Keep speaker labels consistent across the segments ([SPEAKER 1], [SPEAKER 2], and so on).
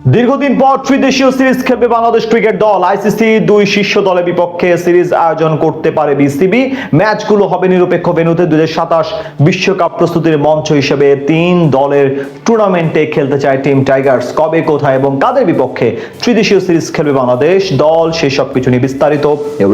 [SPEAKER 1] দীর্ঘদিন পর ত্রিদেশীয় সিরিজ খেলবে বাংলাদেশ ক্রিকেট দল। আইসিসি দুই শীর্ষ দলের বিপক্ষে সিরিজ আয়োজন করতে পারে বিসিবি। ম্যাচগুলো হবে নিরপেক্ষ ভেন্যুতে। 2027 বিশ্বকাপ প্রস্তুতির মঞ্চ হিসেবে তিন দলের টুর্নামেন্টে খেলতে চায় টিম টাইগার্স। কবে, কোথায় এবং কাদের বিপক্ষে ত্রিদেশীয় সিরিজ খেলবে বাংলাদেশ দল, সেই সব কিছু নিয়ে বিস্তারিত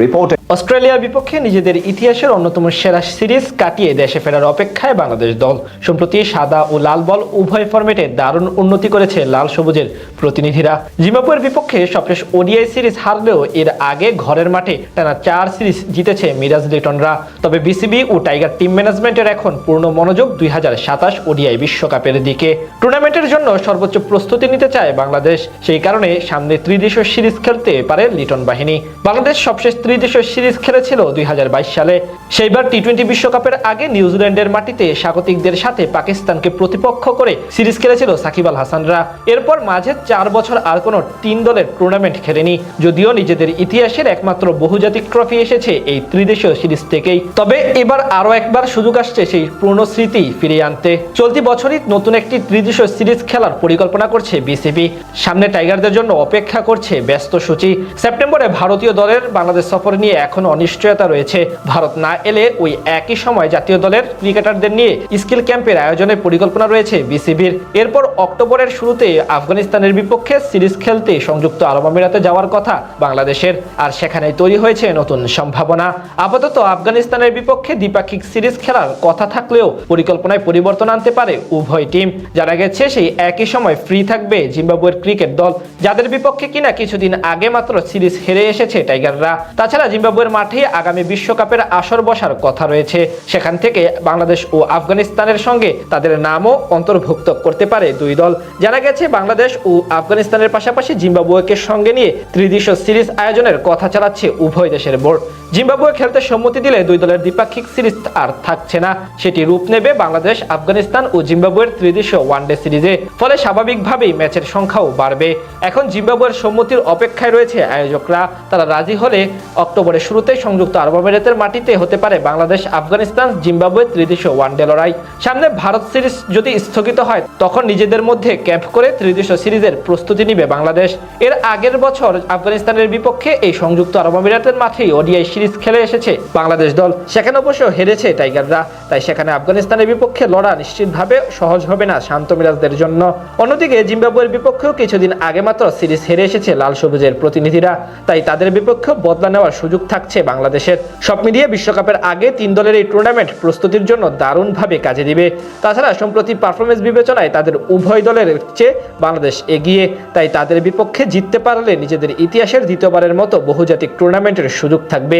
[SPEAKER 1] রিপোর্টে।
[SPEAKER 2] অস্ট্রেলিয়ার বিপক্ষে নিজেদের ইতিহাসের অন্যতম সেরা সিরিজ কাটিয়ে দেশে ফেরার অপেক্ষায় বাংলাদেশ দল। সম্প্রতি সাদা ও লাল বল উভয় ফরম্যাটে দারুণ উন্নতি করেছে লাল সবুজের প্রতিনিধিরা। জিম্বাবুয়ের বিপক্ষে সবশেষ ওডিআই সিরিজ হারলেও এর আগে ঘরের মাঠে টানা 4 সিরিজ জিতেছে মিরাজ লিটনরা। তবে বিসিবি ও টাইগার টিম ম্যানেজমেন্টের এখন পূর্ণ মনোযোগ 2027 ওডিআই বিশ্বকাপের দিকে। টুর্নামেন্টের জন্য সর্বোচ্চ প্রস্তুতি নিতে চায় বাংলাদেশ। সেই কারণে সামনে ত্রিদেশীয় সিরিজ খেলতে পারে লিটন বাহিনী। বাংলাদেশ সবশেষ ত্রিদেশীয় সিরিজ খেলেছিল 2022 সালে। সেইবার টি-20 বিশ্বকাপের আগে নিউজিল্যান্ডের মাটিতে স্বাগতিকদের সাথে পাকিস্তানকে প্রতিপক্ষ করে সিরিজ খেলেছিল সাকিব আল হাসানরা। এরপর মাঝে 4 বছর আর কোনো 3 দলের টুর্নামেন্ট খেলেনি, যদিও নিজেদের ইতিহাসের একমাত্র বহুজাতিক ট্রফি এসেছে এই ত্রিদেশীয় সিরিজ থেকেই। তবে এবার আরও একবার সুযোগ আসছে সেই পুরনো স্মৃতি ফিরিয়ে আনতে। চলতি বছরই নতুন একটি ত্রিদেশীয় সিরিজ খেলার পরিকল্পনা করছে বিসিবি। সামনে টাইগারদের জন্য অপেক্ষা করছে ব্যস্ত সূচি। সেপ্টেম্বরে ভারতীয় দলের বাংলাদেশ সফর নিয়ে এখন অনিশ্চয়তা রয়েছে। ভারত না এলে ওই একই সময় জাতীয় দলের ক্রিকেটারদের নিয়ে স্কিল ক্যাম্পের আয়োজনের পরিকল্পনা রয়েছে বিসিবির। এরপর অক্টোবরের শুরুতে আফগানিস্তানের বিপক্ষে সিরিজ খেলতে সংযুক্ত আরব আমিরাতে যাওয়ার কথা বাংলাদেশের। আর সেখানেই তৈরি হয়েছে নতুন সম্ভাবনা। আপাতত আফগানিস্তানের বিপক্ষে দ্বিপাক্ষিক সিরিজ খেলার কথা থাকলেও পরিকল্পনায় পরিবর্তন আনতে পারে উভয় টিম। জানা গেছে সেই একই সময় ফ্রি থাকবে জিম্বাবুয়ের ক্রিকেট দল, যাদের বিপক্ষে কিনা কিছুদিন আগে মাত্র সিরিজ হেরে এসেছে টাইগাররা। তাছাড়া জিম্বাবুয়ের মাঠে আগামী বিশ্বকাপের আসর বসার কথা রয়েছে। সেখান থেকে বাংলাদেশ ও আফগানিস্তানের সঙ্গে তাদের নামও অন্তর্ভুক্ত করতে পারে দুই দল। জানা গেছে বাংলাদেশ ও আফগানিস্তানের পাশাপাশি জিম্বাবুয়েকে সঙ্গে নিয়ে ত্রিদেশীয় সিরিজ আয়োজনের কথা চালাচ্ছে উভয় দেশের বোর্ড। জিম্বাবুয়ে খেলতে সম্মতি দিলে দুই দলের দ্বিপাক্ষিক সিরিজ আর থাকছে না, সেটি রূপ নেবে বাংলাদেশ, আফগানিস্তান ও জিম্বাবুয়ের ত্রিদেশীয় ওয়ানডে সিরিজে। ফলে স্বাভাবিকভাবেই ম্যাচের সংখ্যাও বাড়বে। এখন জিম্বাবুয়ের সম্মতির অপেক্ষায় রয়েছে আয়োজকরা। তারা রাজি হলে অক্টোবরের শুরুতে সংযুক্ত আরব আমিরাতের মাটিতে হতে পারে বাংলাদেশ আফগানিস্তান জিম্বাবুয়ে ত্রিদেশীয় ওয়ানডে লড়াই। সামনে ভারত সিরিজ যদি স্থগিত হয়, তখন নিজেদের মধ্যে ক্যাম্প করে ত্রিদেশীয় সিরিজের প্রস্তুতি নিবে বাংলাদেশ। এর আগের বছর আফগানিস্তানের বিপক্ষে এই সংযুক্ত আরব আমিরাতের মাঠেই ওডিআই সিরিজ খেলে এসেছে বাংলাদেশ দল। সেখানে অবশ্য হেরেছে টাইগাররা, তাই সেখানে আফগানিস্তানের বিপক্ষে লড়া নিশ্চিতভাবে সহজ হবে না শান্ত মিরাজদের জন্য। অন্যদিকে জিম্বাবুয়ের বিপক্ষেও কিছুদিন আগে মাত্র সিরিজ হেরে এসেছে লাল সবুজের প্রতিনিধিরা, তাই তাদের বিপক্ষেও বদলা নেওয়ার সুযোগ থাকছে বাংলাদেশের। সব মিলিয়ে বিশ্বকাপের আগে 3 দলের এই টুর্নামেন্ট প্রস্তুতির জন্য দারুণভাবে কাজে দিবে। তাছাড়া সম্প্রতি পারফরমেন্স বিবেচনায় তাদের উভয় দলের চেয়ে বাংলাদেশ এগিয়ে, তাই তাদের বিপক্ষে জিততে পারলে নিজেদের ইতিহাসের দ্বিতীয়বারের মতো বহুজাতিক টুর্নামেন্টের সুযোগ থাকবে।